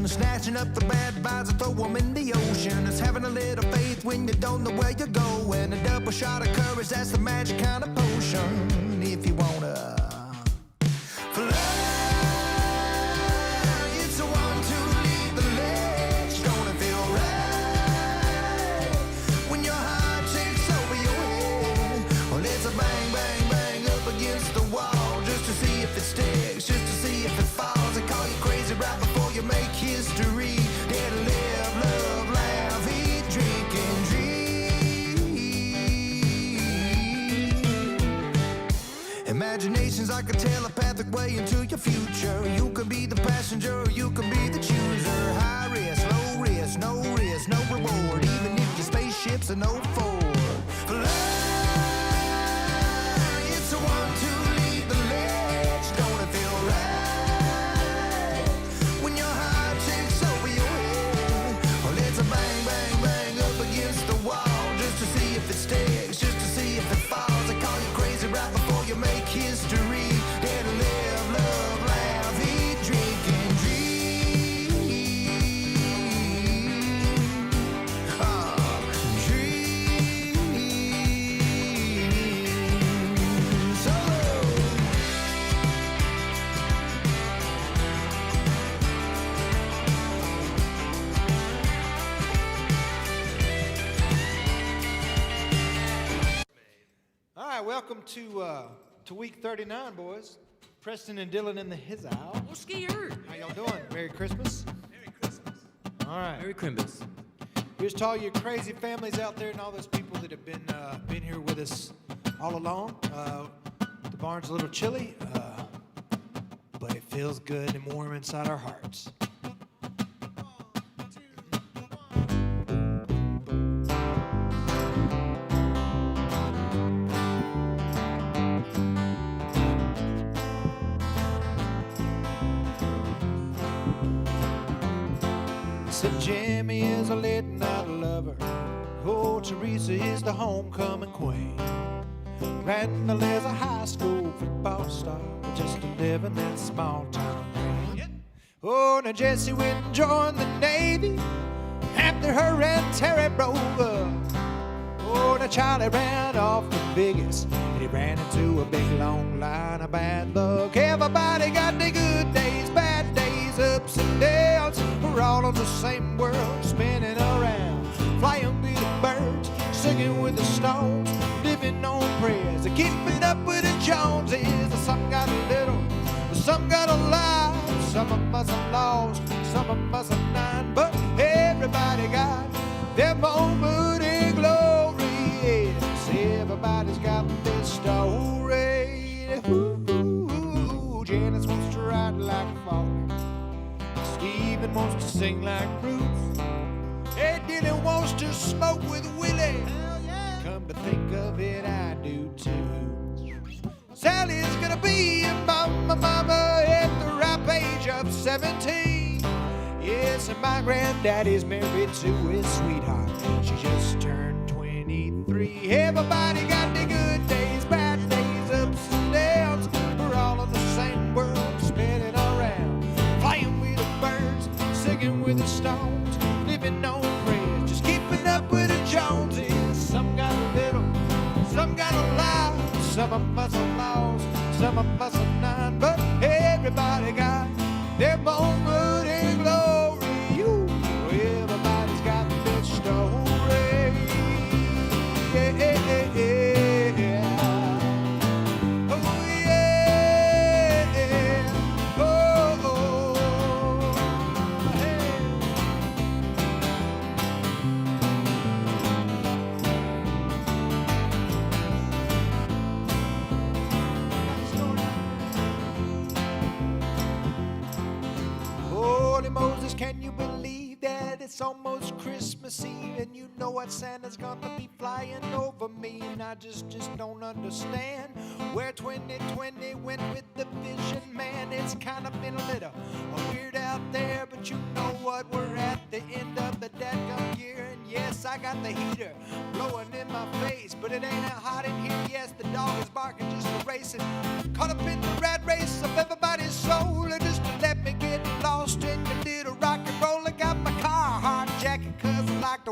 motion, snatching up the bad vibes and throw them in the ocean. It's having a little faith when you don't know where you're going. A double shot of courage, that's the magic kind of potion. If you wanna fly, it's the one to lead the ledge. Gonna feel right when your heart takes over your head. Well, it's a bang, bang, bang up against the wall, just to see if it sticks, just to see if it falls. They call you crazy right before you make history. Dare to live, love, laugh, eat, drink, and dream. Imagination's like a telepathic way into your future. You could be the passenger, or you could be the chooser. High risk, low risk, no reward. Even if your spaceship's an 04. Fly, it's the one to lead the ledge. Gonna feel right when your heart takes over your head. Well, it's a bang, bang, bang up against the wall, just to see if it sticks, just to see if it falls. They call you crazy right before you make history. Dare to live, love, laugh, eat, drink, and dream. Dream. Solo. All right, welcome to week 39, boys. Preston and Dylan in the his house. Well, scared. How y'all doing? Merry Christmas. Merry Christmas. All right. Merry Christmas. Here's to all your crazy families out there and all those people that have been here with us all along. The barn's a little chilly, but it feels good and warm inside our hearts. Said Jimmy is a late night lover. Oh, Teresa is the homecoming queen. Randall is a high school football star, just to live in that small town green. Oh, now Jesse went and joined the Navy after her and Terry broke up. Oh, now Charlie ran off the biggest, and he ran into a big long line of bad luck. Everybody got their good days, bad days, ups and downs. We're all on the same world, spinning around, flying with the birds, singing with the stones, living on prayers, keeping up with the Joneses. Some got a little, some got a lot, some of us are lost, some of us are none, but everybody got their moment in glory. Yes, everybody's got this story. Ooh, Janice wants to ride like a faulkner. Stephen wants to sing like Bruce. Hey, Dylan wants to smoke with Willie. Hell yeah. Come to think of it, I do too. Sally's gonna be a mama at the ripe age of 17. Yes, and my granddaddy's married to his sweetheart. She just turned 23. Everybody got their good days, bad days, ups and downs. We're all on the same world, spinning around, flying with the birds, singing with the stones, living on prayers, just keeping up with the Joneses. Some got a little, some got a lot, some of us are lost, some of us are none, but everybody got their moment in glory. Everybody's got this story. Yeah, yeah, yeah. Oh, yeah. Oh, oh. Hey. Holy Moses, can you believe that it's almost Christmas Eve and you know what Santa's gonna be flying over me? And I just don't understand where 2020 went with the vision, man. It's kind of been a little weird out there, but you know what, we're at the end of the dadgum year. And yes, I got the heater blowing in my face, but it ain't that hot in here. Yes, the dog is barking just for racing, caught up in the rat race of everybody's soul, just to let me get lost in your little rock and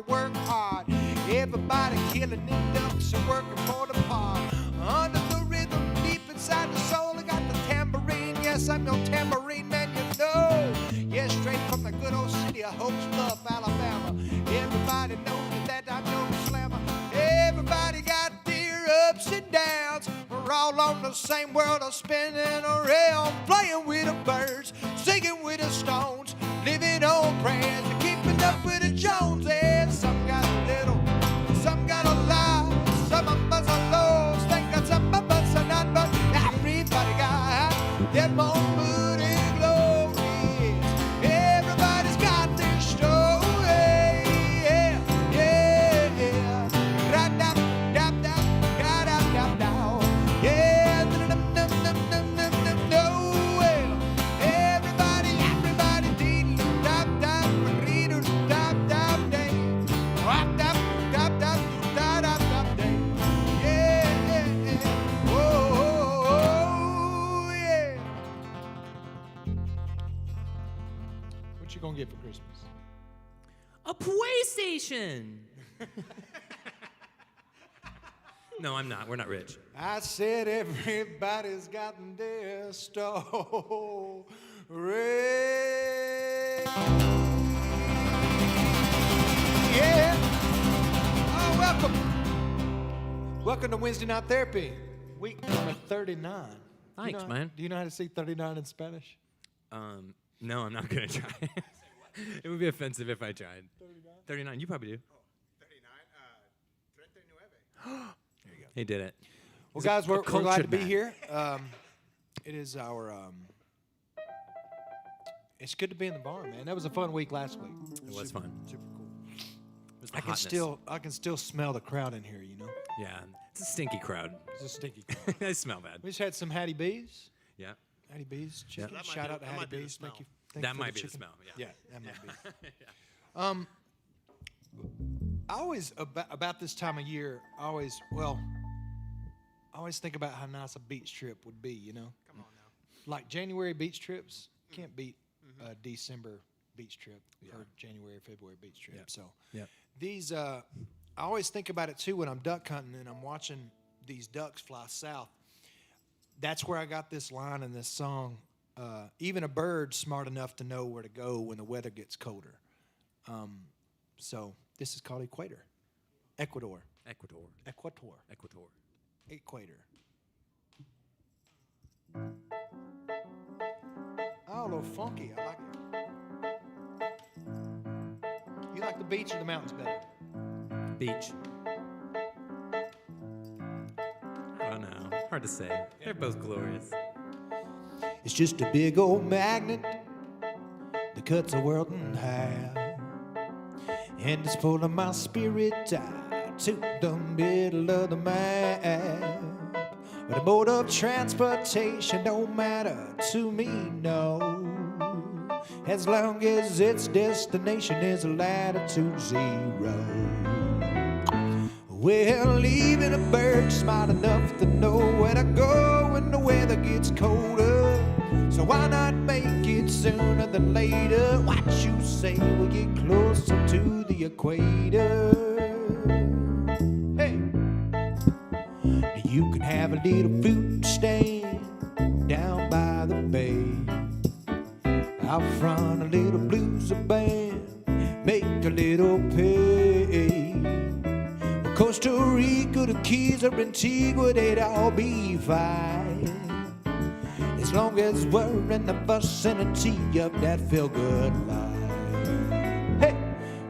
work hard. Everybody killing them ducks and working for the pot. Under the rhythm, deep inside the soul, I got the tambourine. Yes, I'm your tambourine man, you know. Yes, straight from the good old city of Hopes Bluff, Alabama. Everybody knows that I'm your slammer. Everybody got their ups and downs. We're all on the same world of spinning around, playing with the birds, singing with the stones, living on prayers, and keeping up with the Joneses. Some got a little, some got a lot, some of us are lost, think that some of us are not, but everybody got them own mood and glories. Everybody's got their story. Yeah, yeah, yeah. Da-da-da-da, da-da-da-da. Yeah, no, well, everybody, dee-doo-da-da, dee-doo-da-da-day. Wop-da-da-da-da-da-da-day. Yeah, yeah, yeah. Oh, yeah. What you gonna get for Christmas? A PlayStation. No, I'm not. We're not rich. I said everybody's gotten their story. Yeah. Oh, welcome. Welcome to Wednesday Night Therapy, week number 39. Thanks, man. Do you know how to say 39 in Spanish? No, I'm not gonna try. It would be offensive if I tried. 39. You probably do. 39. He did it. Well, guys, we're glad to cultured be man. here. It is our. It's good to be in the bar, man. That was a fun week last week. It was fun. Super cool. It was the I can hotness. still smell the crowd in here. You know, Yeah, it's a stinky crowd. it's a stinky crowd. I smell bad. We just had some Hattie B's. Yeah. Hattie B's chicken. That might Shout be- out to that Hattie might be the B's. Thank smell. you. Thank That you for might the be the chicken. smell. Yeah. Yeah, that might be. I always about this time of year. I always think about how nice a beach trip would be. You know, Come on now. like January beach trips can't beat a December beach trip or January, February beach trip. Yeah. So Yeah. these, I always think about it too when I'm duck hunting and I'm watching these ducks fly south. That's where I got this line in this song. Even a bird's smart enough to know where to go when the weather gets colder. So this is called Equator. Ecuador. Ecuador. Equator. Ecuador. Equator. Oh, a little funky. I like it. You like the beach or the mountains better? Beach. I don't know. Hard to say. They're both glorious. It's just a big old magnet that cuts the world in half. And it's pulling my spirit out to the middle of the map. But the mode of transportation don't matter to me, no. As long as its destination is latitude 0. Well, even a bird smart enough to know where to go when the weather gets colder. So why not make it sooner than later? What you say we get closer to the equator? Hey, you can have a little fruit stand down by the bay. Out front a little blues band, make a little pay. Costa Rica, the Keys, or Antigua, they'd all be fine. As long as we're in the bus and a tee up that feel-good line. Hey,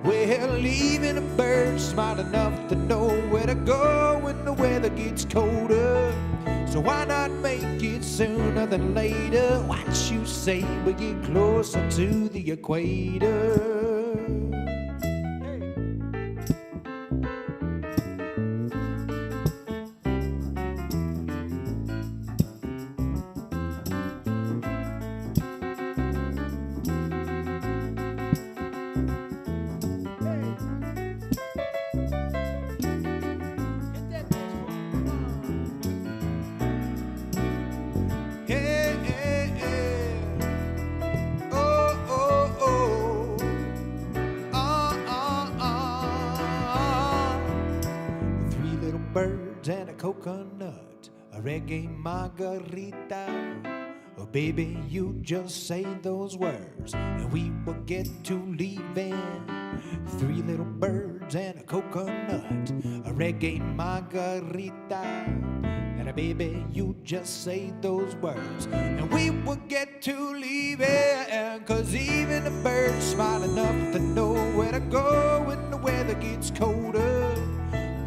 well, even a bird smart enough to know where to go when the weather gets colder. So why not make it sooner than later? What you say we get closer to the equator? birds and a coconut, a reggae margarita. Oh, baby, you just say those words and we will get to leaving. 3 little birds and a coconut, a reggae margarita. And baby, you just say those words and we will get to leaving. 'Cause even the birds smart enough to know where to go when the weather gets colder.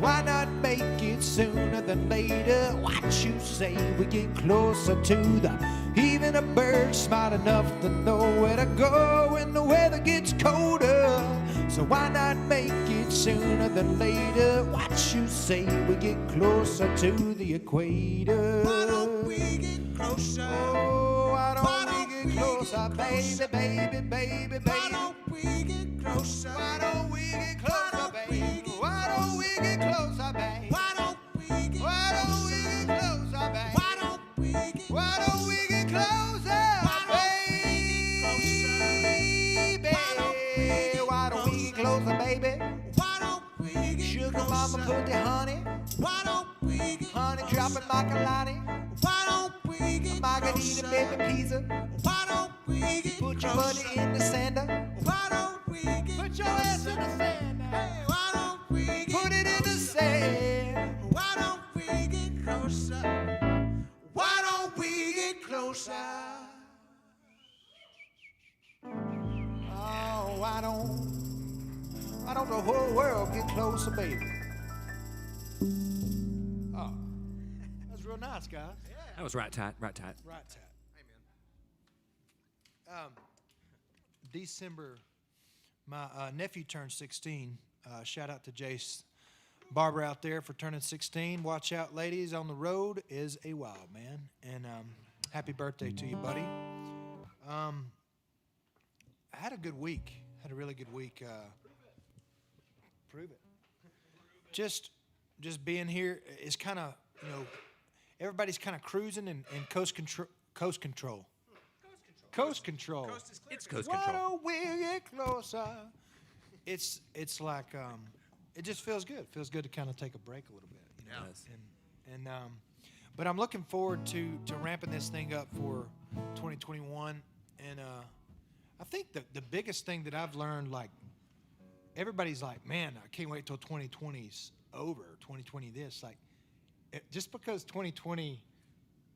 Why not make it sooner than later? What you say we get closer to the... Even a bird smart enough to know where to go when the weather gets colder. So why not make it sooner than later? What you say we get closer to the equator? Why don't we get closer? Oh, why don't we get closer, baby, baby, baby, baby? Why don't we get closer? Why don't we get closer, baby? Why don't we get closer, baby? Why don't we get Why don't we get closer, baby? Why don't we get Why don't we get closer, baby? Why don't we get closer, baby? Why don't we get Sugar mama put the honey, Why don't we get honey dropping like a lottie. Why don't we get Margarita, baby, pizza. Why don't we get Put your money in the sander. Why don't we get Put your ass in the sand. Hey, why don't we get Put it in the sand. Why don't we get closer? Why don't we get closer? Oh, why don't the whole world get closer, baby? Oh, that's real nice, guys. That was right tat, right tat. Right, Tat. Amen. December, my nephew turned 16. Shout out to Jace Barber out there for turning 16. Watch out, ladies. On the road is a wild man. And happy birthday to you, buddy. I had a good week. Had a really good week. Prove it. Just being here is kind of, everybody's kind of cruising and coast control. Coast control. It's coast Why control. don't we get closer? It's like it just feels good. It feels good to kind of take a break a little bit. Yes. And but I'm looking forward to ramping this thing up for 2021. And I think the biggest thing that I've learned, like, everybody's like, man, I can't wait till 2020's over. 2020 this, like, just because 2020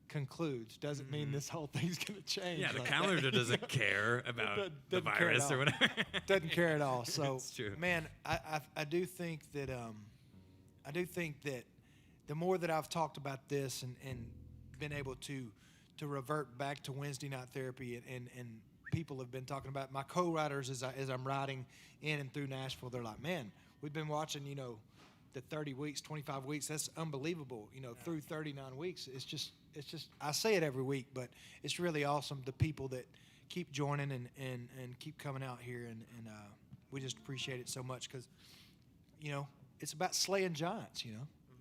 concludes doesn't mean this whole thing's gonna change. Yeah, the like calendar doesn't care about the doesn't care at virus or all. whatever. Doesn't care at all. So, It's true. man, I do think that the more that I've talked about this and been able to revert back to Wednesday night therapy and people have been talking about, my co-writers as I'm riding in and through Nashville, they're like, man, we've been watching, the 30 weeks, 25 weeks. That's unbelievable. Through 39 weeks, it's just, I say it every week, but it's really awesome. The people that keep joining and keep coming out here. And we just appreciate it so much because, it's about slaying giants,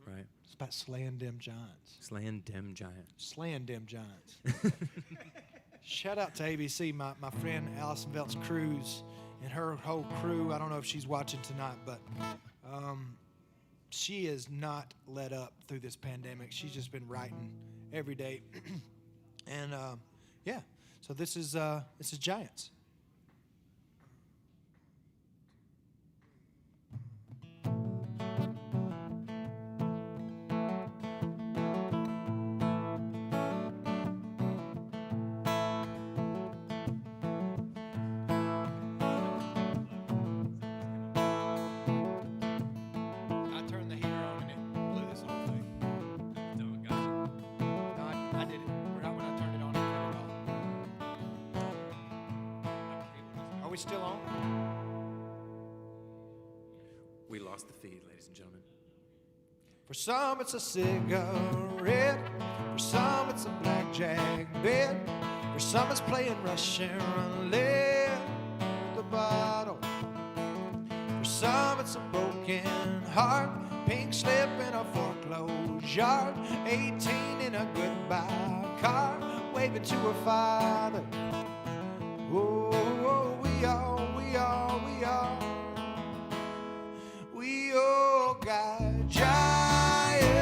Right. It's about slaying them giants. Slaying dem giants. Slaying them giants. Shout out to ABC, my friend Allison Veltz Cruz and her whole crew. I don't know if she's watching tonight, but she has not let up through this pandemic. She's just been writing every day. And yeah, so this is Giants. Still on? We lost the feed, ladies and gentlemen. For some it's a cigarette, for some it's a blackjack bet, for some it's playing Russian roulette with the bottle. For some it's a broken heart, pink slip in a foreclosed yard, 18 in a goodbye car, waving to her father. Oh, we all got giants.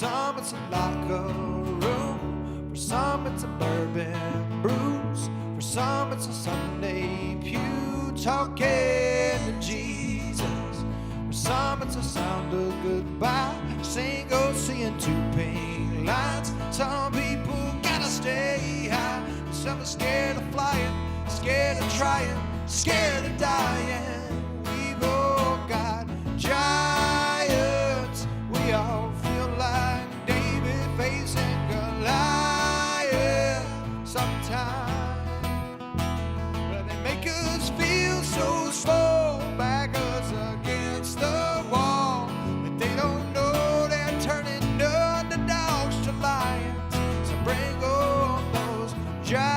some it's a locker room. For some it's a bourbon bruise. For some it's a Sunday pew talking to Jesus. For some it's a sound of goodbye. Single seeing two pink lines. Some people gotta stay high. Some are scared of flying, scared of trying, scared of dying. We've all got giants. We all feel like David facing Goliath sometimes. But they make us feel so small, back us against the wall. But they don't know they're turning underdogs to lions. So bring on those giants.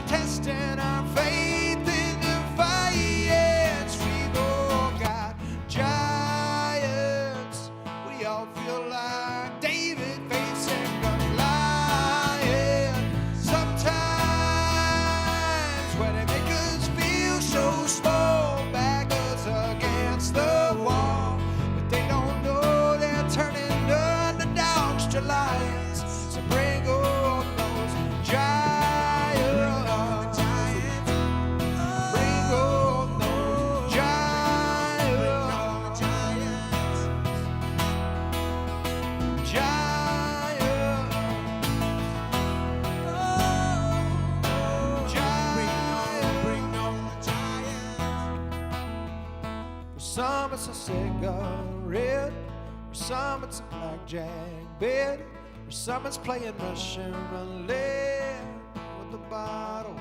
Testing our faith in defiance. We've all got giants. We all feel like David facing Goliath. Sometimes when they make us feel so small, back us against the wall. But they don't know they're turning underdogs to lions. So bring on those giants. Some it's a cigarette, for some it's a blackjack bed, for some it's playing Russian roulette with the bottle.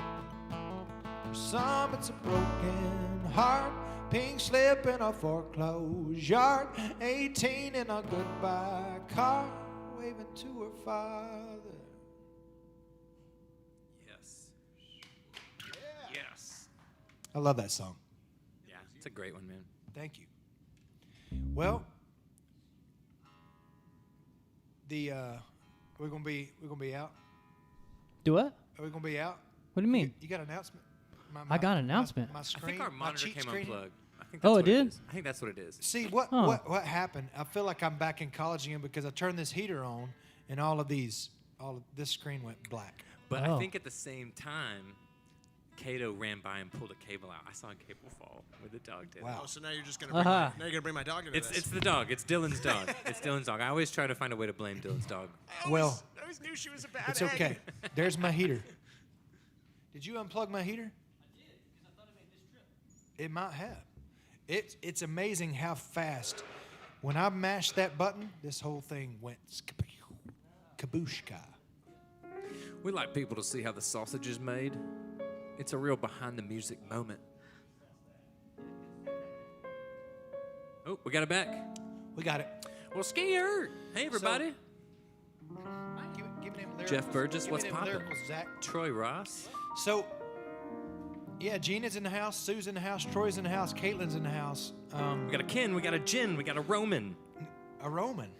For some it's a broken heart, pink slip in a foreclosed yard, 18 in a goodbye car, waving to her father. Yes. Yes. I love that song. Yeah, it's a great one, man. Thank you. Well, we're gonna be out. Do what? Are we gonna be out? What do you mean? You got an announcement? I got an announcement. My I screen. think our my monitor cheat came screen. unplugged. I think Oh, that's it what did? is. I think that's what it is. See what Huh. what happened? I feel like I'm back in college again because I turned this heater on and all of this screen went black. But Oh. I think at the same time, Cato ran by and pulled a cable out. I saw a cable fall where the dog did. Wow. Oh, so now you're just gonna bring now you're gonna bring my dog into It's this. the dog. It's Dylan's dog. It's Dylan's dog. I always try to find a way to blame Dylan's dog. I always knew she was a bad It's egg. okay. There's my heater. Did you unplug my heater? I did, because I thought it made this trip. It might have. It's amazing how fast. When I mashed that button, this whole thing went kabooshka. We like people to see how the sausage is made. It's a real behind-the-music moment. Oh, we got it back. We got it. Well, scared. Hey, everybody. Give me them lyrics. Jeff Burgess, Give me what's them poppin'? lyricals, Zach. Troy Ross. So, yeah, Gina's in the house, Sue's in the house, Troy's in the house, Caitlin's in the house. We got a Ken. We got a Jen. We got a Roman. A Roman.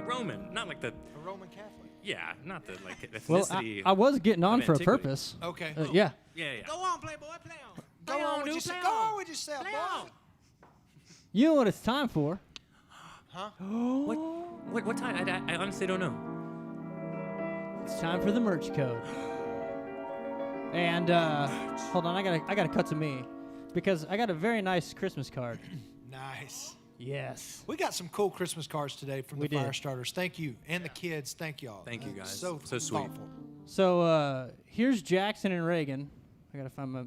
Roman. Not like the... A Roman Catholic. Yeah, not the, like, Well, ethnicity. I was getting on of for a antiquity. purpose. Okay. Yeah. Yeah, yeah. Go on, Playboy, play on. Go Play on on, with dude, yourself. play Go on. on with yourself, Play boy. on. You know what it's time for? Huh? What time? I honestly don't know. It's time for the merch code. And hold on, I gotta cut to me because I got a very nice Christmas card. Nice. Yes. We got some cool Christmas cards today from We the did. fire starters. Thank you. And the kids. Thank y'all. Thank you, guys. So So sweet. thoughtful. So here's Jackson and Reagan. I gotta find my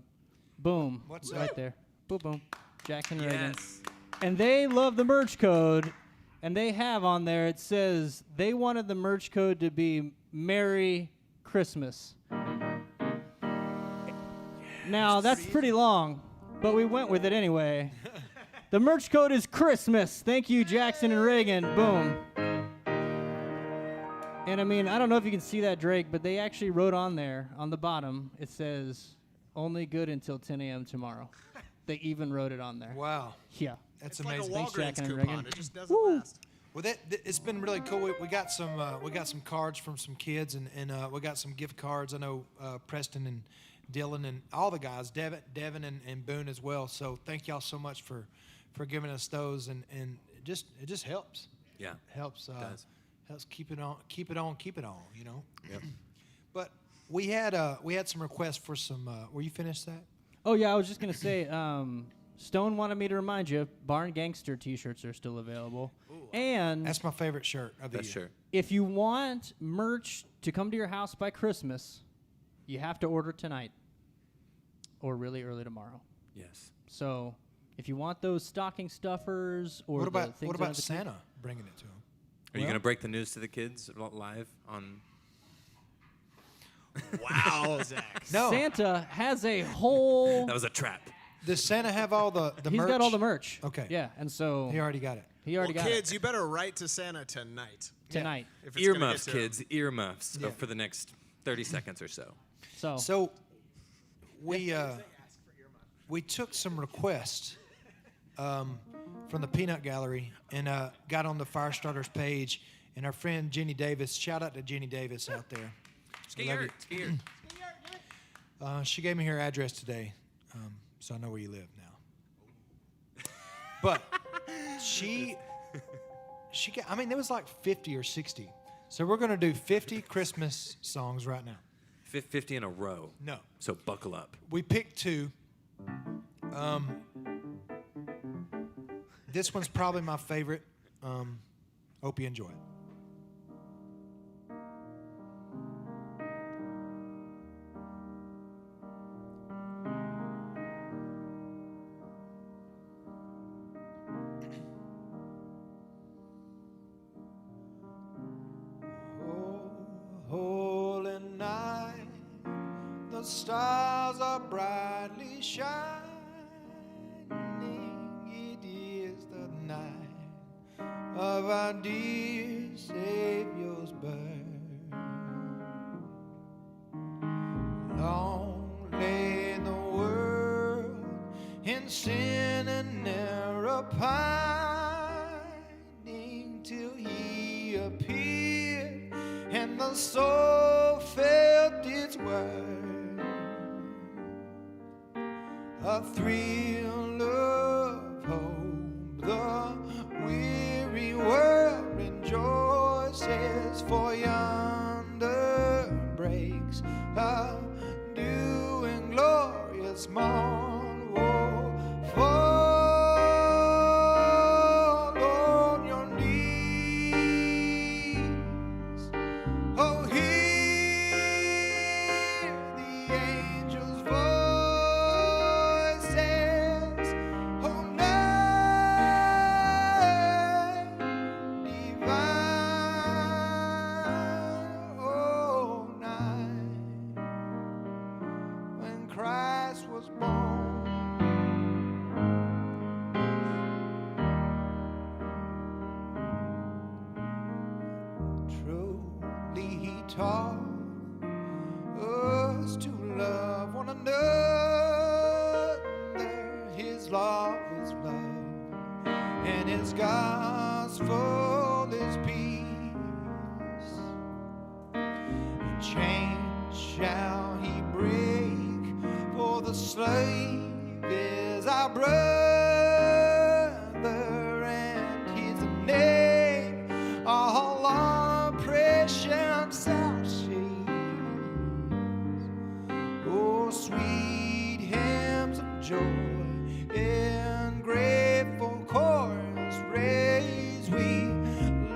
boom. What's right that? there? Boom, boom. Jackson and Reagan. Yes. And they love the merch code, and they have on there, it says they wanted the merch code to be Merry Christmas. Now, that's pretty long, but we went with it anyway. The merch code is Christmas. Thank you, Jackson and Reagan. Boom. And I mean, I don't know if you can see that, Drake, but they actually wrote on there, on the bottom, it says, only good until 10 a.m. tomorrow. They even wrote it on there. Wow. Yeah. That's It's like amazing. a Thanks, Walgreens Jack and coupon. Reagan. It just doesn't Woo. last. Well, it's been really cool. We got some cards from some kids, and we got some gift cards. I know Preston and Dylan and all the guys, Devin and Boone as well. So thank y'all so much for giving us those, and it just helps. Yeah, Helps. it does. Helps keep it on. You know. Yep. But we had some requests for some. Were you finished that? Oh yeah, I was just gonna say. Stone wanted me to remind you, Barn Gangster T-shirts are still available. Ooh. And That's my favorite shirt of the year. Sure. if you want merch to come to your house by Christmas, you have to order tonight or really early tomorrow. Yes. So if you want those stocking stuffers or What the about things what under about the tree- Santa bringing it to him? Are you Well- going to break the news to the kids live on? Wow, Zach. No. Santa has a whole. That was a trap. Does Santa have all the He's merch? got all the merch. Okay. Yeah, and so He already got it. he already Well, got kids, it you better write to Santa tonight. tonight. If it's gonna get Earmuffs, to him. kids. Earmuffs Yeah. for the next 30 seconds or so. So, So we took some requests from the Peanut Gallery and got on the Firestarters page. And our friend Jenny Davis, shout out to Jenny Davis out there. We love you. She gave me her address today, so I know where you live now. But she got, I mean, there was like 50 or 60. So we're going to do 50 Christmas songs right now. 50 in a row. No. So buckle up. We picked two. This one's probably my favorite. Hope you enjoy it. Holy night, the stars are brightly shining. It is the night of our dear Savior's birth. Long lay the world in sin and error pining till He appeared, and the soul felt its worth. A thrill of hope, the weary world rejoices, for yonder breaks a new and glorious morn. Oh, fall on your knees. Oh, hear the angels' voices. Oh, night divine. Oh, night when Christ was born. Truly He taught us to love one another. His love is love, and His gospel is peace. And chains shall He break, for the slave is our brother, and His name all oppression shall cease. Oh, sweet hymns of joy in grateful chorus raise we,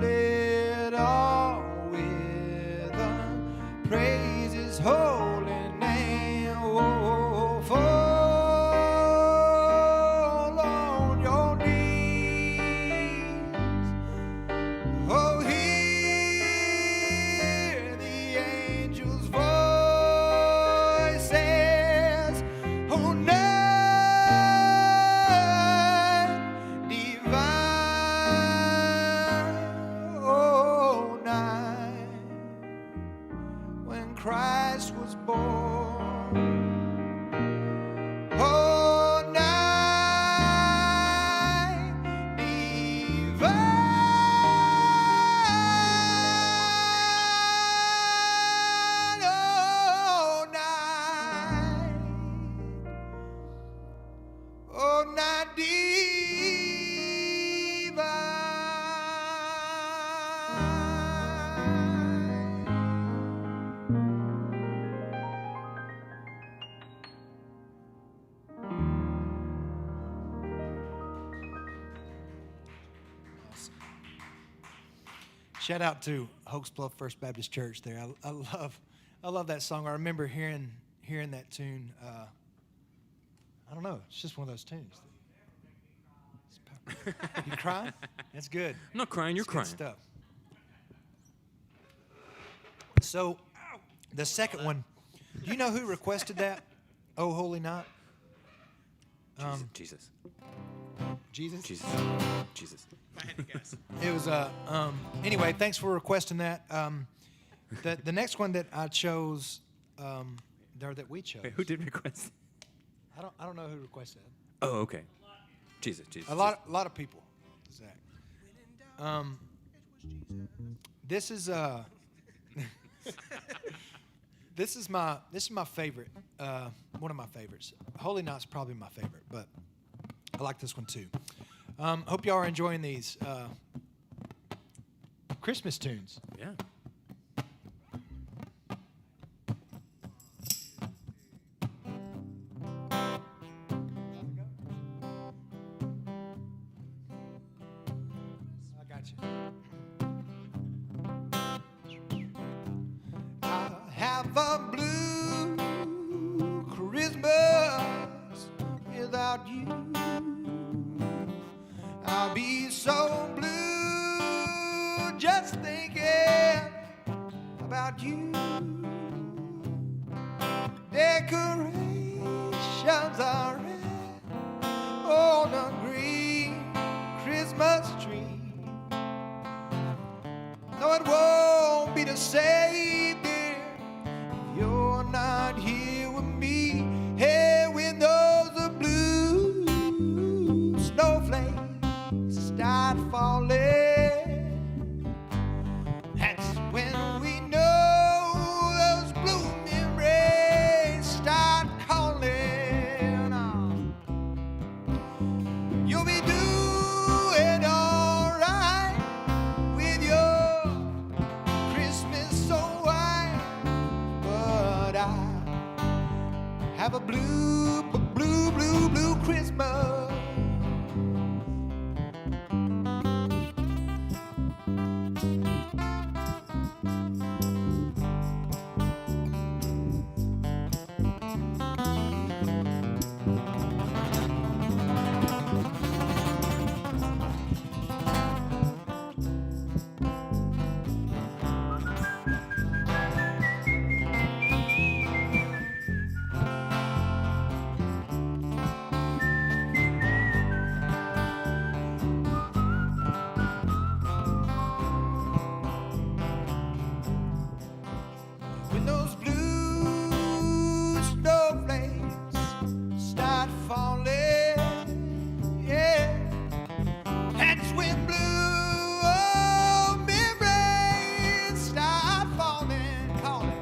let all with praise His holy name. Oh, fall on your knees. Oh, hear the angels' voices. Oh, night divine. Oh, night when Christ was born. Oh, night divine. Shout out to Hoax Bluff First Baptist Church there. I love that song. I remember hearing that tune. I don't know. It's just one of those tunes. You crying? That's good. I'm not crying. You're That's good crying. stuff. So, the second one, do you know who requested that? Oh, Holy Night? Jesus. Jesus? Jesus. Jesus. I had to guess. It was, anyway, thanks for requesting that. The next one that I chose, or that we chose. Wait, who did request? I don't know who requested it. Oh, okay. Jesus. A lot of people, Zach. This is this is my favorite. One of my favorites. Holy Night's probably my favorite, but I like this one too. Hope y'all are enjoying these Christmas tunes. Yeah. I got you. I have a blue Christmas without you. I'll be so blue just thinking about you. Decorations are red on a green Christmas tree. No, it won't be the same, dear, if you're not here with me. Hey, when those blue snowflakes start falling, that's when we know those blue memories start calling. You'll be doing all right with your Christmas so white, but I have a blue Christmas. When those blue snowflakes start falling, yeah, that's when blue memories start falling, calling.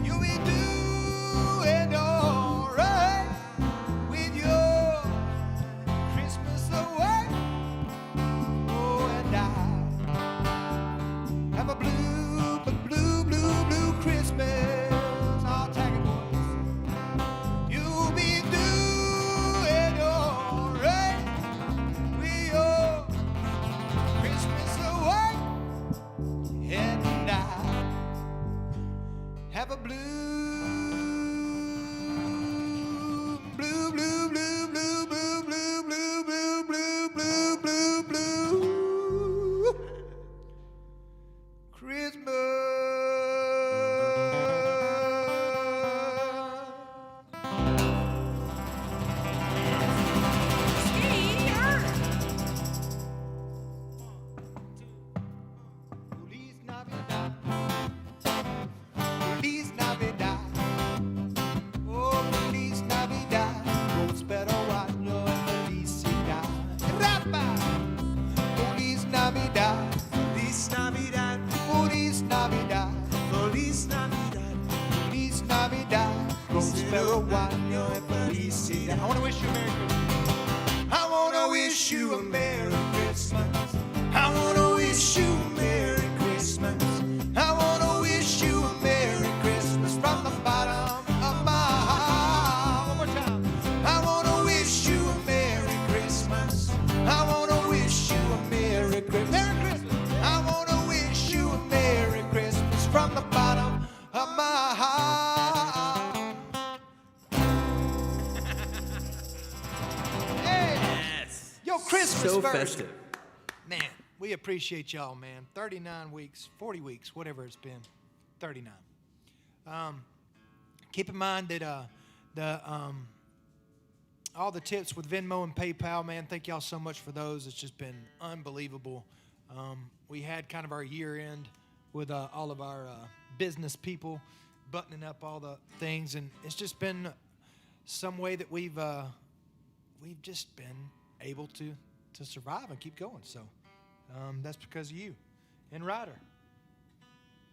You'll be doing all right with your Christmas away. Oh, and I have a blue Christmas. I'll tag it, boys. You'll be doing all right with your Christmas away, and I have a blue Feliz Navidad. Oh, Feliz Navidad. Prospero año y felicidad. Rapa. Feliz Navidad. Feliz Navidad. Feliz Navidad. Feliz Navidad. Feliz Navidad. Prospero año y felicidad. I want to wish you a Merry Christmas. I want to wish you a Merry Christmas. I want to wish you a Merry Christmas. I want to wish you a Merry Christmas from the bottom of my heart. One more time. I want to wish you a Merry Christmas. I want to wish you a Merry Christmas so first. festive. Man, we appreciate y'all, man. 39 weeks, 40 weeks, whatever it's been. 39. Keep in mind that all the tips with Venmo and PayPal, man, thank y'all so much for those. It's just been unbelievable. We had kind of our year end with all of our business people buttoning up all the things, and it's just been some way that we've just been able to survive and keep going. So that's because of you and Ryder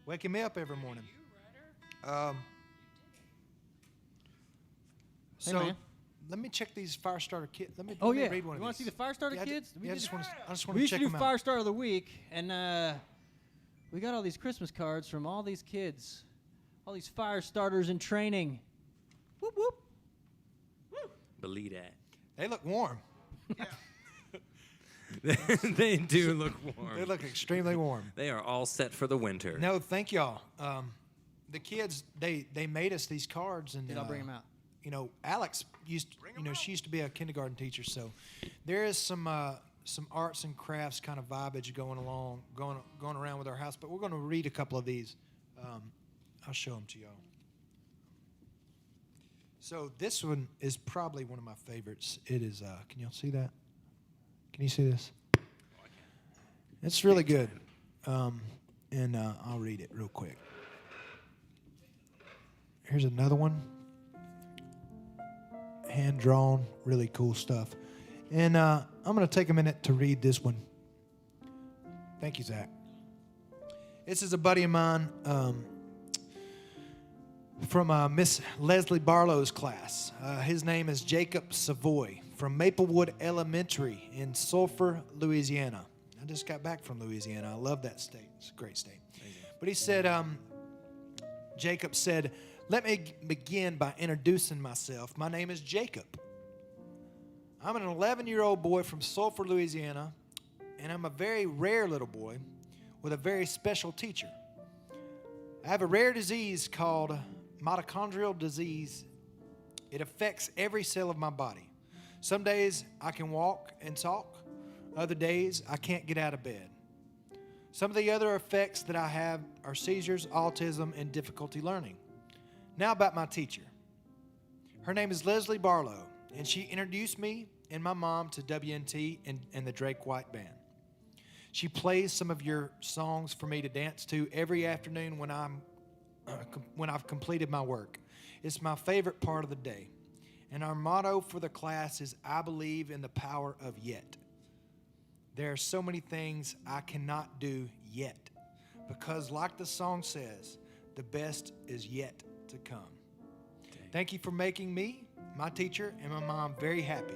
waking me up every morning. So man. let me check these fire starter kits. Let me Oh, let me yeah. read one You of want to these. see the fire starter Yeah, kids? I just want to We used check to do them Fire out. Star of the Week, and we got all these Christmas cards from all these kids, all these fire starters in training. Whoop, whoop. Believe that. They look warm. They do look warm. They look extremely warm. They are all set for the winter. No, thank y'all. The kids, they made us these cards, and I'll bring them out. You know, Alex she used to be a kindergarten teacher, so there is some arts and crafts kind of vibage going around with our house. But we're going to read a couple of these. I'll show them to y'all. So this one is probably one of my favorites. It is. Can y'all see that? Can you see this? It's really good. And I'll read it real quick. Here's another one. Hand drawn, really cool stuff. And I'm going to take a minute to read this one. Thank you, Zach. This is a buddy of mine from Miss Leslie Barlow's class. His name is Jacob Savoy from Maplewood Elementary in Sulphur, Louisiana. I just got back from Louisiana. I love that state. It's a great state. But he said, Jacob said, "Let me begin by introducing myself. My name is Jacob. I'm an 11-year-old boy from Sulphur, Louisiana, and I'm a very rare little boy with a very special teacher. I have a rare disease called mitochondrial disease. It affects every cell of my body. Some days I can walk and talk. Other days I can't get out of bed. Some of the other effects that I have are seizures, autism, and difficulty learning. Now about my teacher. Her name is Leslie Barlow, and she introduced me and my mom to WNT and the Drake White Band. She plays some of your songs for me to dance to every afternoon when I've completed my work. It's my favorite part of the day. And our motto for the class is, I believe in the power of yet. There are so many things I cannot do yet, because like the song says, the best is yet to come. Thank you for making me, my teacher, and my mom very happy.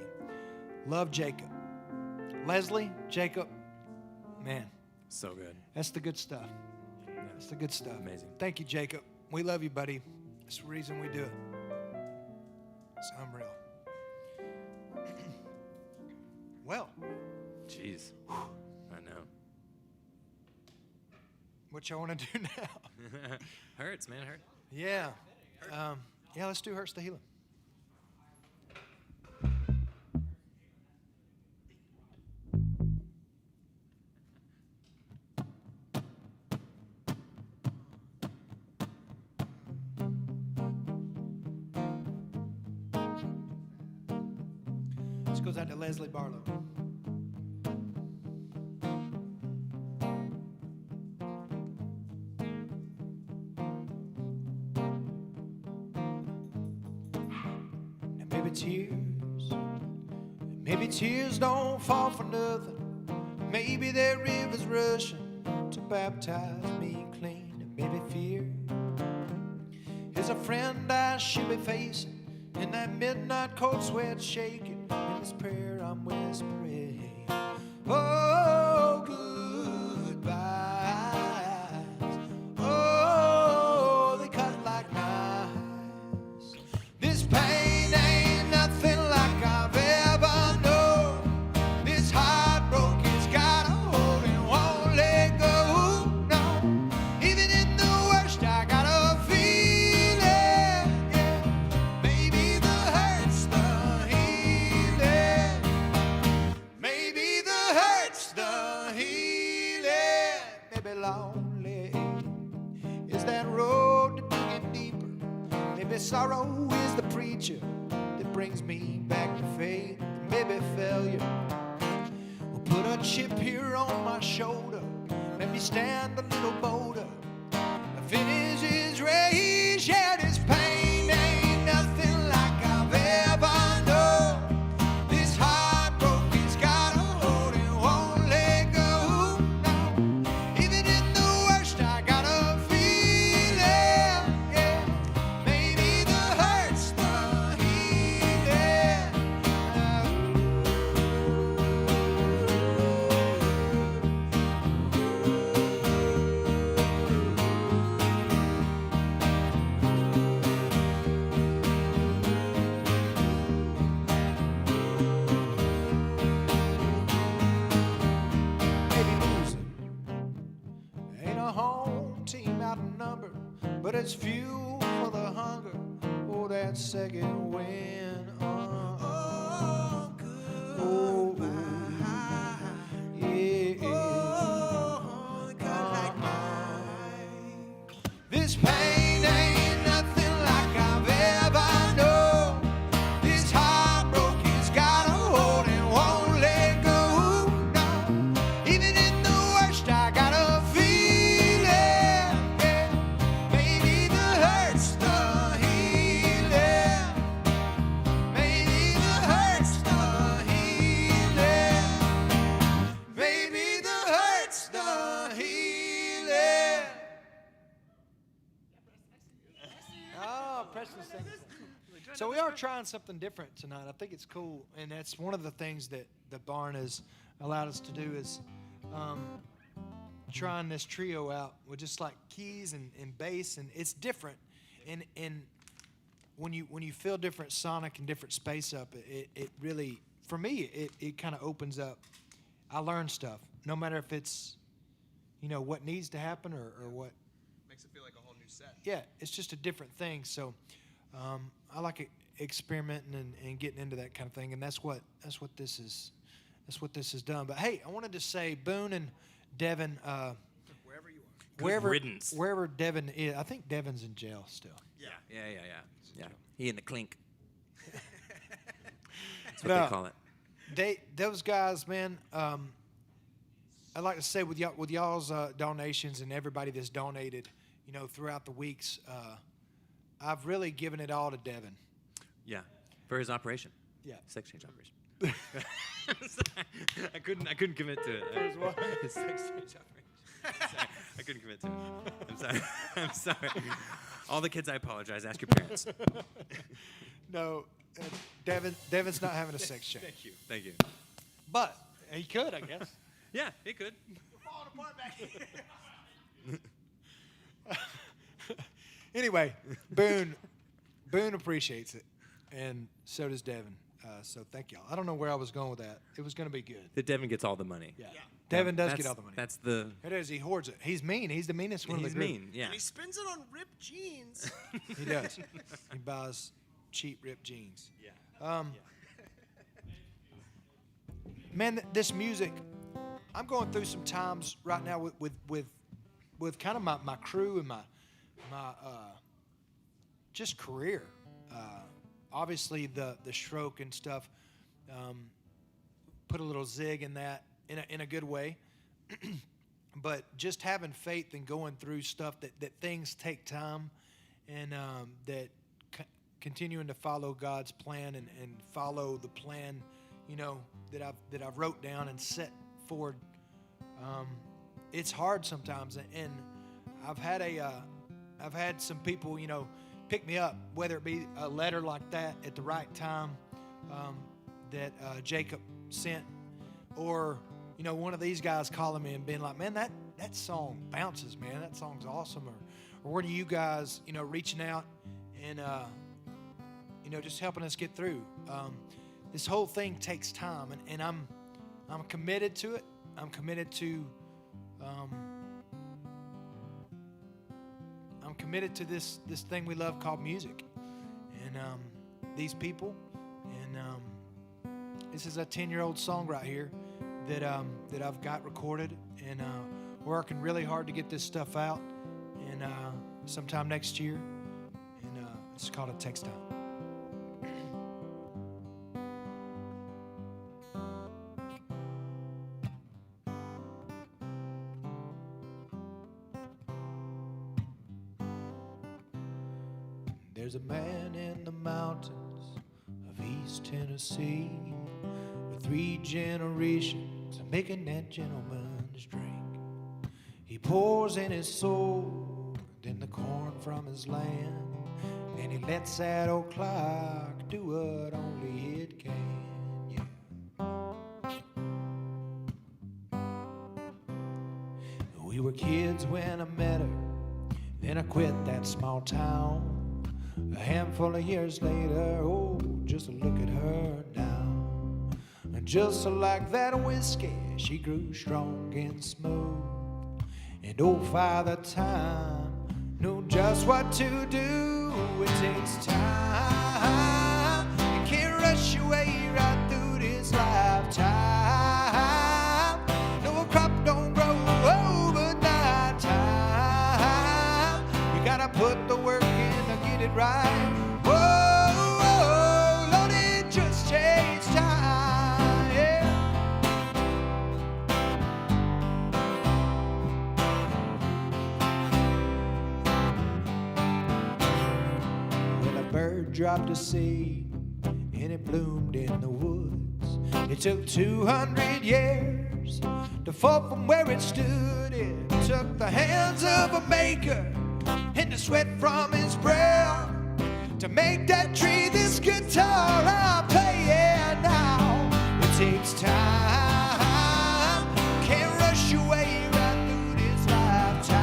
Love, Jacob." Leslie, Jacob, man, So good. that's the good stuff. That's the good stuff. Amazing. Thank you, Jacob. We love you, buddy. That's the reason we do it. It's unreal. Well, Jeez. I know. what y'all want to do now? Hurts, man. Hurt. Yeah. Yeah, let's do Hurts the Healing. This goes out to Leslie Barlow. Maybe tears don't fall for nothing. Maybe that river's rushing to baptize me clean. And maybe fear is a friend I should be facing. In that midnight cold sweat shaking, in this prayer I'm whispering, oh, goodbyes. Oh, they cut like knives. This pain ain't nothing like I've ever known. This heartbroken has got a hold and won't let go. No, even in the worst I got a feeling. Yeah. Maybe the hurt's the healing. lonely. Is that road to digging deeper? Maybe sorrow is the preacher that brings me back to faith. Maybe failure will put a chip here on my shoulder, make me stand a little bolder. Finish his race, yeah, this pain ain't nothing like I've ever known. This heartbroken's got a hold and won't let go. No. Even in the worst, I got a feeling, yeah. Maybe the hurt's the healing. Maybe losing ain't a home team outnumbered, but it's fuel for the hunger. Oh, that second wind. Oh, goodbye. Yeah. This pain ain't nothing like I've ever known. This heartbroken's got a hold and won't let go. No. Even in the worst, I got a feeling, yeah. Maybe the hurt's the healing. Maybe the hurt's the healing. Maybe the hurt's the healing. Oh, Preston's singing. So we are trying something different tonight. I think it's cool, and that's one of the things that the barn has allowed us to do is trying this trio out with just like keys and bass, and it's different. And when you feel different sonic and different space up, it really, for me, it kind of opens up. I learn stuff, no matter if it's, what needs to happen or what. Makes it feel like a whole new set. Yeah, it's just a different thing. So I like experimenting and getting into that kind of thing, and that's what this is. That's what this has done. But hey, I wanted to say Boone and Devin, Wherever you are. wherever riddance. wherever Devin is, I think Devin's in jail still. Yeah. He in the clink. That's what No. they call it. Those guys, man. I'd like to say with y'all's donations and everybody that's donated, throughout the weeks, I've really given it all to Devin. Yeah, for his operation. Yeah. Sex change operation. I couldn't commit to it. His sex change operation. Sorry, I couldn't commit to it. I'm sorry. I'm sorry. All the kids, I apologize. Ask your parents. No, Devin's not having a sex change. Thank you. But he could, I guess. Yeah, he could. Falling apart back here. Anyway, Boone appreciates it, and so does Devin. So thank y'all. I don't know where I was going with that. It was going to be good. That Devin gets all the money. Yeah. Devin does That's- get all the money. That's the. It is. He hoards it. He's mean. He's the meanest one He's of the group. mean. Yeah. And he spends it on ripped jeans. He does. He buys cheap ripped jeans. Yeah. Man, this music, I'm going through some times right now with kind of my crew and my just career. Obviously, the stroke and stuff put a little zig in that in a good way. But just having faith and going through stuff that things take time, and that continuing to follow God's plan and follow the plan, that I've wrote down and set forward. It's hard sometimes, and I've had some people, pick me up, whether it be a letter like that at the right time that Jacob sent, or one of these guys calling me and being like, man, that song bounces, man, that song's awesome, or one of you guys reaching out and just helping us get through. This whole thing takes time, and I'm committed to it. I'm committed to this thing we love called music, and these people, and this is a 10-year-old song right here that I've got recorded, and working really hard to get this stuff out, and sometime next year. And it's called a Textile. There's a man in the mountains of East Tennessee with 3 generations of making that gentleman's drink. He pours in his soul, then the corn from his land, and he lets that old clock do what only it can. Yeah. We were kids when I met her, then I quit that small town. A handful of years later, oh, just look at her now. And just like that whiskey, she grew strong and smooth. And old Father Time knew just what to do. It takes time. You can't rush your way right through this lifetime. No, a crop don't grow overnight time. You gotta put the work in to get it right. Whoa, whoa, Lord, it just takes time. Yeah. Well, a bird dropped a seed and it bloomed in the woods. It took 200 years to fall from where it stood. It took the hands of a maker and the sweat from his brow to make that tree this guitar I'm playing now. It takes time. Can't rush your way right through this lifetime.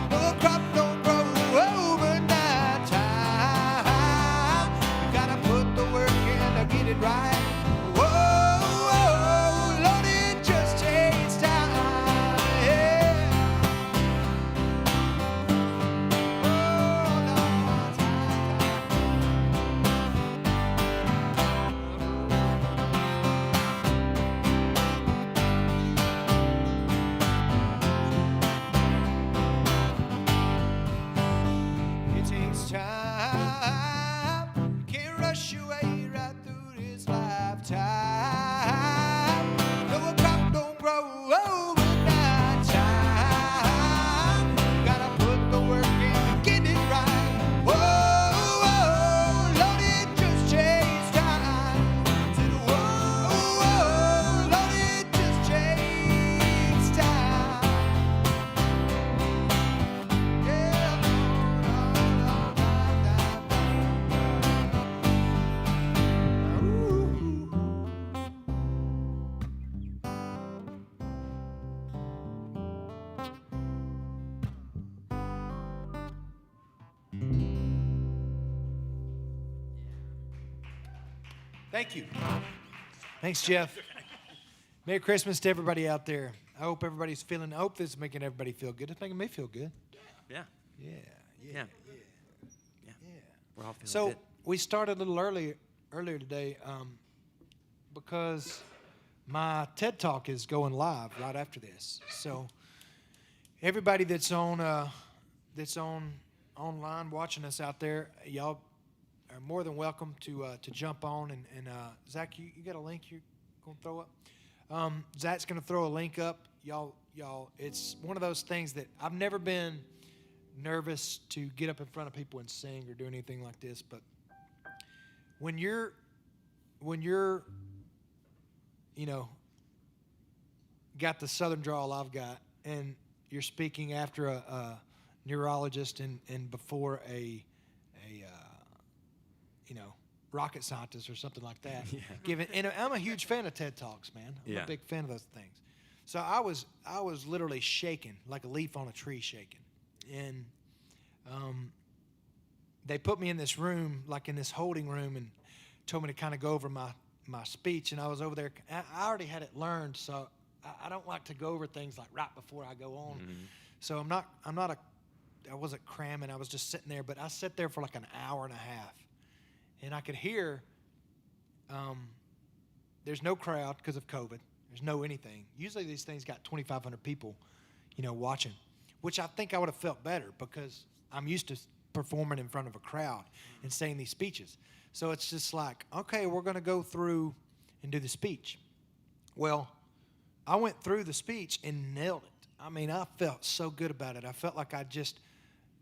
No, a crop don't grow overnight time. You gotta put the work in to get it right. Whoa, whoa, Lord, it just takes time. Yeah. It takes time. Can't rush your way right through this lifetime. No, a crop don't grow overnight time. Gotta put the work in to get it right. Whoa, whoa, Lord, it just takes time. Said, whoa, whoa, Lord, it just takes time. Yeah, Ooh. Thank you. Thanks, Jeff. Merry Christmas to everybody out there. I hope everybody's feeling. I hope this is making everybody feel good. It's making me feel good. Yeah. Yeah, yeah, Yeah. yeah. We're all feeling So good. we started a little earlier today because my TED Talk is going live right after this. So everybody that's on online watching us out there, y'all are more than welcome to jump on and Zach, you got a link you're gonna throw up? Zach's gonna throw a link up. Y'all, it's one of those things that I've never been nervous to get up in front of people and sing or do anything like this, but when you're got the southern drawl I've got, and you're speaking after a neurologist and before a rocket scientist or something like that. Yeah. And I'm a huge fan of TED Talks, man. I'm a big fan of those things. So I was literally shaking, like a leaf on a tree shaking. And they put me in this room, like in this holding room, and told me to kind of go over my speech. And I was over there. I already had it learned, so I don't like to go over things like right before I go on. Mm-hmm. So I wasn't cramming. I was just sitting there. But I sat there for like an hour and a half. And I could hear there's no crowd because of COVID. There's no anything. Usually these things got 2,500 people, watching, which I think I would have felt better because I'm used to performing in front of a crowd and saying these speeches. So it's just like, okay, we're going to go through and do the speech. Well, I went through the speech and nailed it. I mean, I felt so good about it. I felt like I just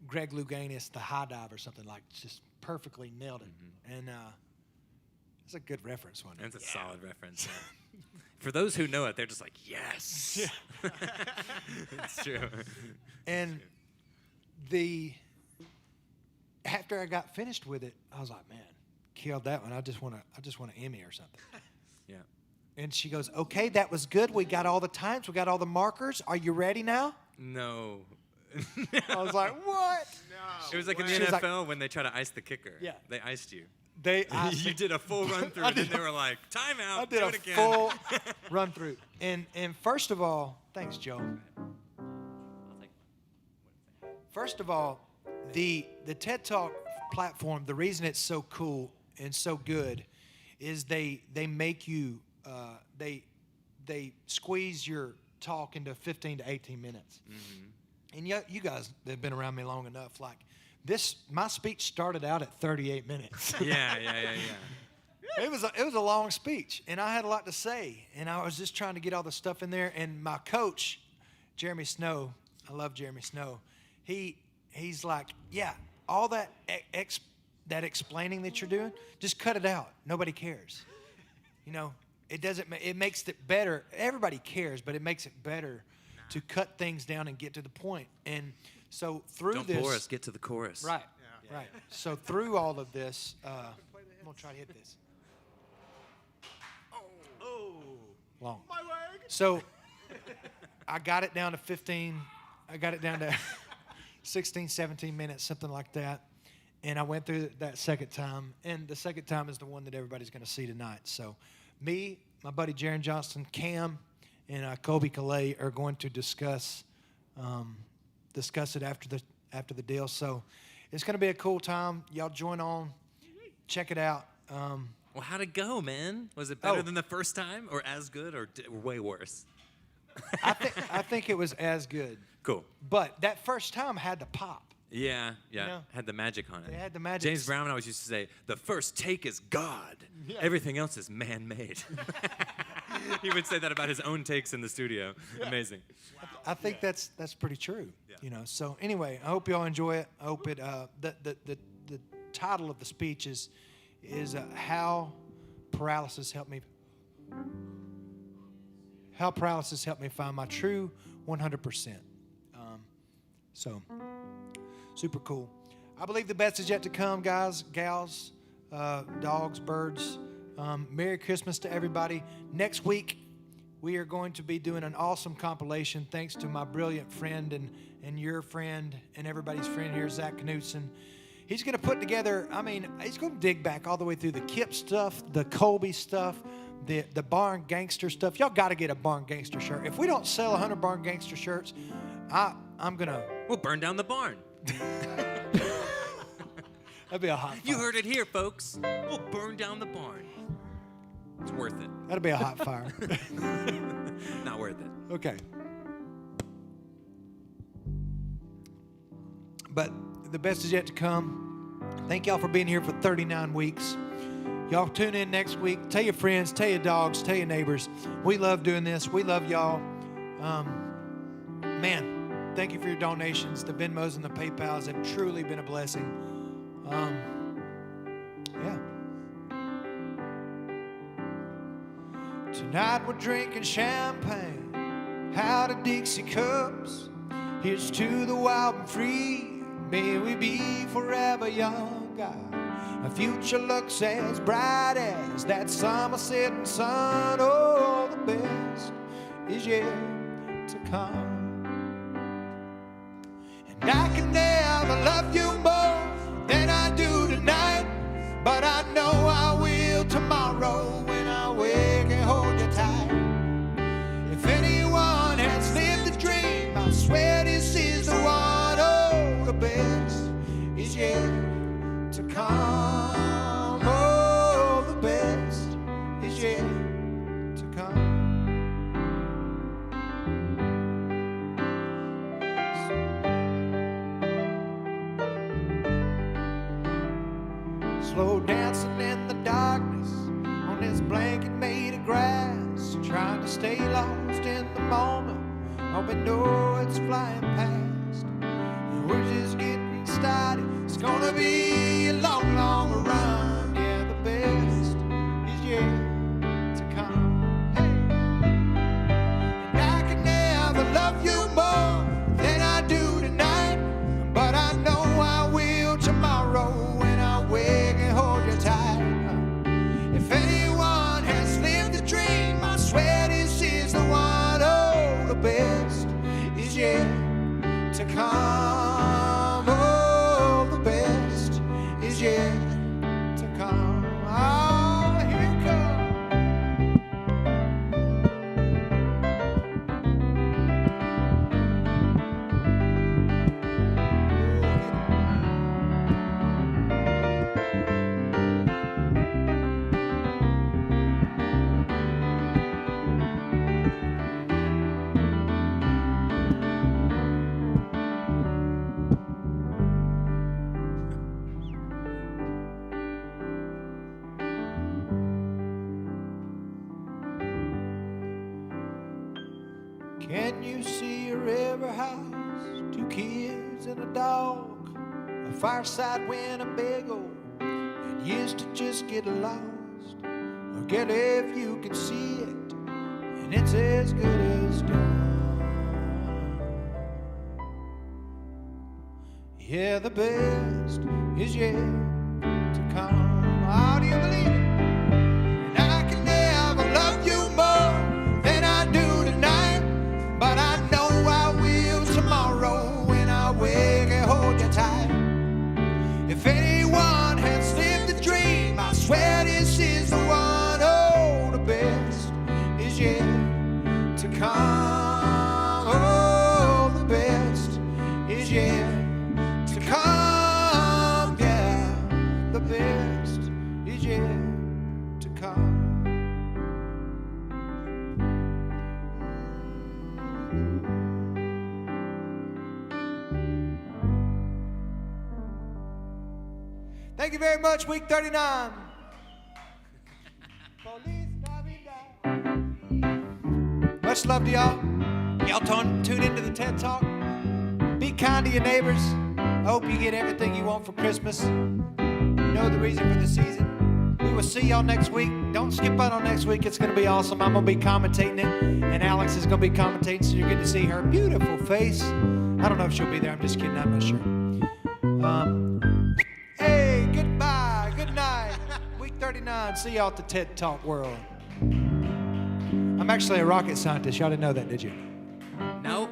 Greg Louganis, the high dive or something, like just perfectly nailed it. And it's a good reference one. That's a solid reference. Yeah. For those who know it, they're just like, yes. Yeah. It's true. And after I got finished with it, I was like, man, killed that one. I just want an Emmy or something. Yeah. And she goes, okay, that was good. We got all the times. We got all the markers. Are you ready now? No. I was like, what? No. It was like in the She was like- NFL when they try to ice the kicker. Yeah. They iced you. You did a full run through, and then they were like, timeout. I did do a it again. full run through. And first of all, thanks, Joe. First of all, the TED Talk platform, the reason it's so cool and so good is they make you, they squeeze your talk into 15 to 18 minutes. Mm-hmm. And you guys that have been around me long enough, like my speech started out at 38 minutes. Yeah. It was a long speech, and I had a lot to say, and I was just trying to get all the stuff in there. And my coach, Jeremy Snow, I love Jeremy Snow. He's like, yeah, all that that explaining that you're doing, just cut it out. Nobody cares. It doesn't. It makes it better. Everybody cares, but it makes it better to cut things down and get to the point. And so through Don't this, bore us. Get to the chorus. right, right. So through all of this, I'm gonna try to hit this. Long. My leg. So I got it down to 15. I got it down to 16, 17 minutes, something like that. And I went through that second time. And the second time is the one that everybody's going to see tonight. So me, my buddy Jaron Johnston, Cam, and Kobe Calais are going to discuss it after the deal. So it's going to be a cool time. Y'all join on. Check it out. Well, how'd it go, man? Was it better than the first time, or as good, or way worse? I think it was as good. Cool. But that first time had the pop. Yeah. know? Had the magic on it. It had the magic. James Brown always used to say, the first take is God. Yeah. Everything else is man-made. He would say that about his own takes in the studio. Yeah. Amazing. I think that's pretty true. Yeah. So anyway, I hope y'all enjoy it. I hope it. The title of the speech is how paralysis helped me. How paralysis helped me find my true 100%. So super cool. I believe the best is yet to come, guys, gals, dogs, birds. Merry Christmas to everybody. Next week, we are going to be doing an awesome compilation thanks to my brilliant friend and your friend and everybody's friend here, Zach Knudsen. He's going to put together, he's going to dig back all the way through the Kip stuff, the Colby stuff, the Barn Gangster stuff. Y'all got to get a Barn Gangster shirt. If we don't sell 100 Barn Gangster shirts, I'm going to... We'll burn down the barn. That'd be a hot fire. You heard it here, folks. We'll burn down the barn. It's worth it. That'd be a hot fire. Not worth it. Okay. But the best is yet to come. Thank y'all for being here for 39 weeks. Y'all tune in next week. Tell your friends, tell your dogs, tell your neighbors. We love doing this. We love y'all. Man, thank you for your donations. The Venmos and the PayPals have truly been a blessing. Yeah. Tonight we're drinking champagne out of Dixie cups. Here's to the wild and free. May we be forever young, God. Our future looks as bright as that summer setting sun. Oh, the best is yet to come. And I can never love you more than I do tonight, but I know I will tomorrow when I wake and hold you tight. If anyone has lived the dream, I swear this is the one. Oh, the best is yet to come. Oh, the best is yet to come. slow dancing in the darkness on this blanket made of grass, trying to stay lost in the moment. Oh, we know it's flying past. We're just getting started. It's gonna be a long, long run. Yeah, the best is yet to come. Hey. And I can never love you more than I do tonight, but I know I will tomorrow when I wake and hold you tight. If anyone has lived a dream, I swear this is the one. Oh, the best is yet to come. Oh, the best is yet to come. Oh, here it comes. Can you see a river house, 2 kids and a dog, a fireside Winnebago, and used to just get lost? Or get it if you can see it, and it's as good as done. Yeah, the best is yet to come. How do you believe it? And I can never love you more than I do tonight, but I know I will tomorrow when I wake and hold you tight. If anyone has lived a dream, I swear this is the one. Oh, the best is yet to come. Oh, the best is yet to come. Yeah, the best is yet to come. Thank you very much, week 39. Much love to y'all. Y'all tune into the TED Talk. Be kind to your neighbors. I hope you get everything you want for Christmas. Know the reason for the season. We will see y'all next week. Don't skip out on next week. It's going to be awesome. I'm going to be commentating it, and Alex is going to be commentating, so you're going to see her beautiful face. I don't know if she'll be there. I'm just kidding. I'm not sure. Hey, goodbye. Good night. Week 39. See y'all at the TED Talk world. I'm actually a rocket scientist. Y'all didn't know that, did you? No.